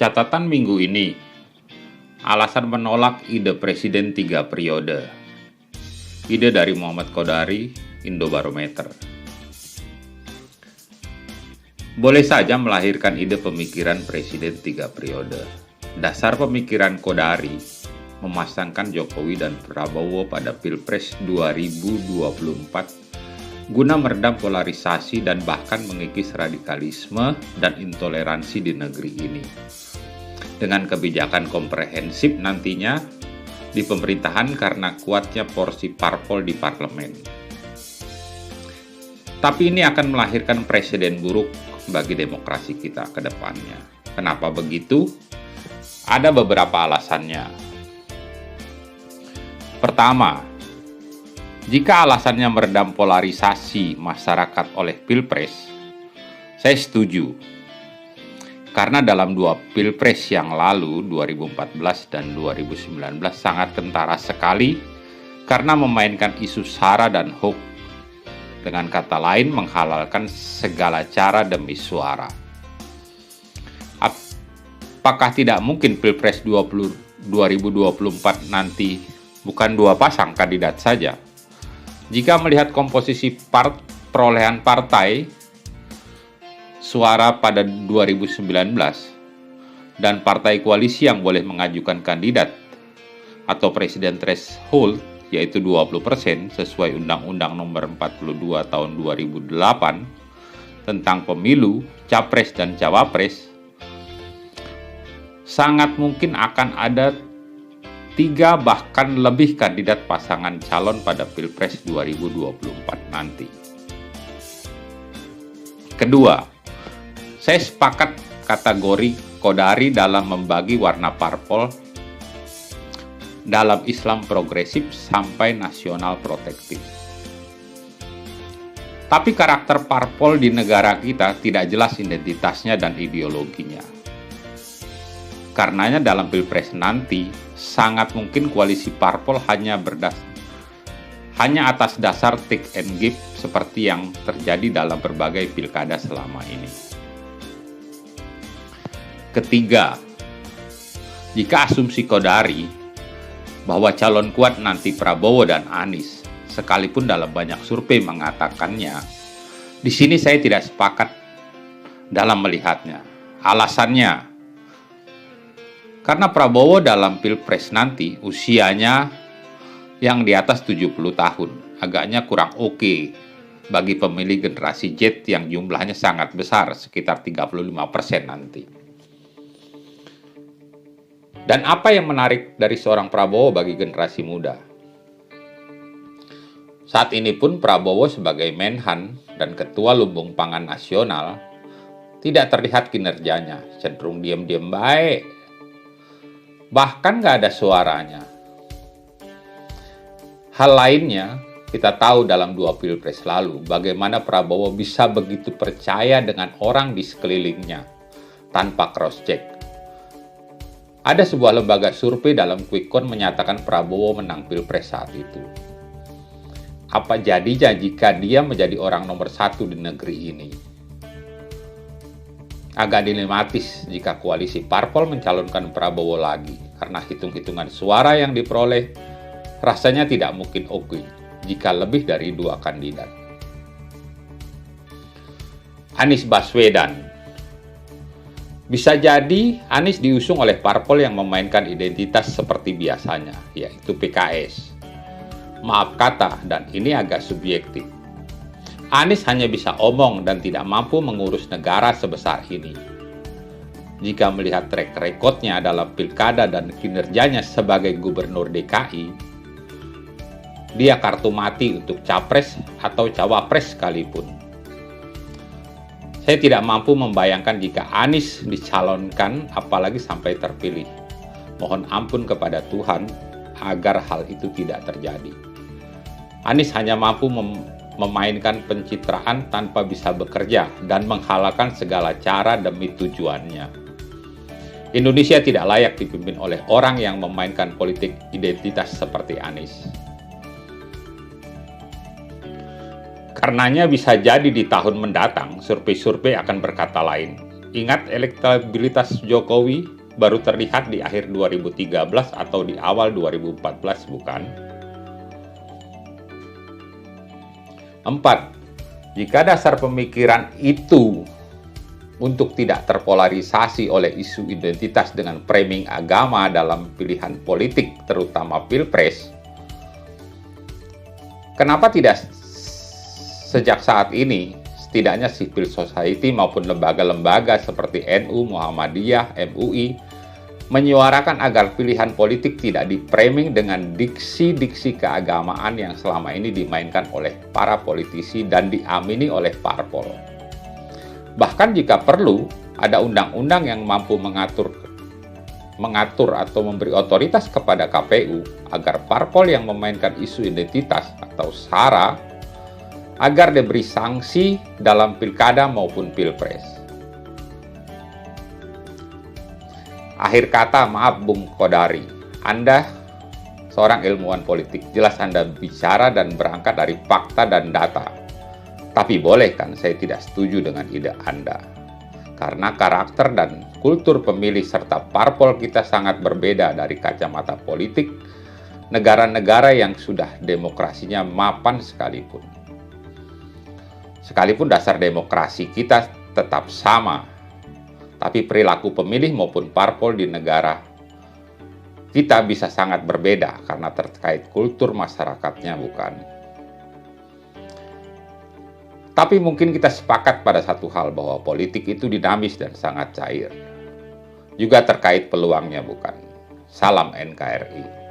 Catatan minggu ini, alasan menolak ide Presiden 3 periode. Ide dari Muhammad Qodari, Indobarometer. Boleh saja melahirkan ide pemikiran Presiden 3 periode. Dasar pemikiran Qodari memasangkan Jokowi dan Prabowo pada Pilpres 2024 guna meredam polarisasi dan bahkan mengikis radikalisme dan intoleransi di negeri ini. Dengan kebijakan komprehensif nantinya di pemerintahan karena kuatnya porsi parpol di parlemen. Tapi ini akan melahirkan presiden buruk bagi demokrasi kita ke depannya. Kenapa begitu? Ada beberapa alasannya. Pertama, jika alasannya meredam polarisasi masyarakat oleh Pilpres, saya setuju. Karena dalam dua Pilpres yang lalu, 2014 dan 2019, sangat kentara sekali karena memainkan isu SARA dan hoax. Dengan kata lain, menghalalkan segala cara demi suara. Apakah tidak mungkin Pilpres 2024 nanti bukan dua pasang kandidat saja? Jika melihat komposisi perolehan partai suara pada 2019 dan partai koalisi yang boleh mengajukan kandidat atau presiden threshold yaitu 20% sesuai Undang-Undang Nomor 42 Tahun 2008 tentang pemilu, capres dan cawapres, sangat mungkin akan ada 3 bahkan lebih kandidat pasangan calon pada Pilpres 2024 nanti. Kedua, saya sepakat kategori Qodari dalam membagi warna parpol dalam Islam progresif sampai nasional protektif. Tapi karakter parpol di negara kita tidak jelas identitasnya dan ideologinya. Karenanya dalam Pilpres nanti, sangat mungkin koalisi parpol hanya atas dasar take and give seperti yang terjadi dalam berbagai pilkada selama ini. Ketiga, jika asumsi Qodari bahwa calon kuat nanti Prabowo dan Anies, sekalipun dalam banyak survei mengatakannya, di sini saya tidak sepakat dalam melihatnya. Alasannya, karena Prabowo dalam Pilpres nanti usianya yang di atas 70 tahun, agaknya kurang oke bagi pemilih generasi Z yang jumlahnya sangat besar, sekitar 35% nanti. Dan apa yang menarik dari seorang Prabowo bagi generasi muda? Saat ini pun Prabowo sebagai Menhan dan Ketua Lumbung Pangan Nasional tidak terlihat kinerjanya, cenderung diam-diam baik. Bahkan nggak ada suaranya. Hal lainnya, kita tahu dalam 2 Pilpres lalu bagaimana Prabowo bisa begitu percaya dengan orang di sekelilingnya tanpa cross-check. Ada sebuah lembaga survei dalam Quick Count menyatakan Prabowo menang Pilpres saat itu. Apa jadinya jika dia menjadi orang nomor 1 di negeri ini? Agak dilematis jika koalisi parpol mencalonkan Prabowo lagi, karena hitung-hitungan suara yang diperoleh rasanya tidak mungkin oke jika lebih dari 2 kandidat. Anies Baswedan. Bisa jadi Anies diusung oleh parpol yang memainkan identitas seperti biasanya, yaitu PKS. Maaf kata, dan ini agak subjektif. Anies hanya bisa omong dan tidak mampu mengurus negara sebesar ini. Jika melihat track record-nya dalam pilkada dan kinerjanya sebagai gubernur DKI, dia kartu mati untuk capres atau cawapres sekalipun. Saya tidak mampu membayangkan jika Anies dicalonkan apalagi sampai terpilih. Mohon ampun kepada Tuhan agar hal itu tidak terjadi. Anies hanya mampu memainkan pencitraan tanpa bisa bekerja dan menghalalkan segala cara demi tujuannya. Indonesia tidak layak dipimpin oleh orang yang memainkan politik identitas seperti Anies. Karenanya bisa jadi di tahun mendatang survei-survei akan berkata lain. Ingat, elektabilitas Jokowi baru terlihat di akhir 2013 atau di awal 2014, bukan? 4. Jika dasar pemikiran itu untuk tidak terpolarisasi oleh isu identitas dengan framing agama dalam pilihan politik, terutama pilpres, kenapa tidak sejak saat ini setidaknya civil society maupun lembaga-lembaga seperti NU, Muhammadiyah, MUI menyuarakan agar pilihan politik tidak di-framing dengan diksi-diksi keagamaan yang selama ini dimainkan oleh para politisi dan diamini oleh parpol. Bahkan jika perlu, ada undang-undang yang mampu mengatur atau memberi otoritas kepada KPU agar parpol yang memainkan isu identitas atau SARA agar diberi sanksi dalam pilkada maupun pilpres. Akhir kata, maaf Bung Kodari, Anda seorang ilmuwan politik, jelas Anda bicara dan berangkat dari fakta dan data. Tapi boleh kan saya tidak setuju dengan ide Anda. Karena karakter dan kultur pemilih serta parpol kita sangat berbeda dari kacamata politik negara-negara yang sudah demokrasinya mapan sekalipun. Sekalipun dasar demokrasi kita tetap sama, tapi perilaku pemilih maupun parpol di negara kita bisa sangat berbeda karena terkait kultur masyarakatnya, bukan? Tapi mungkin kita sepakat pada satu hal, bahwa politik itu dinamis dan sangat cair. Juga terkait peluangnya, bukan? Salam NKRI.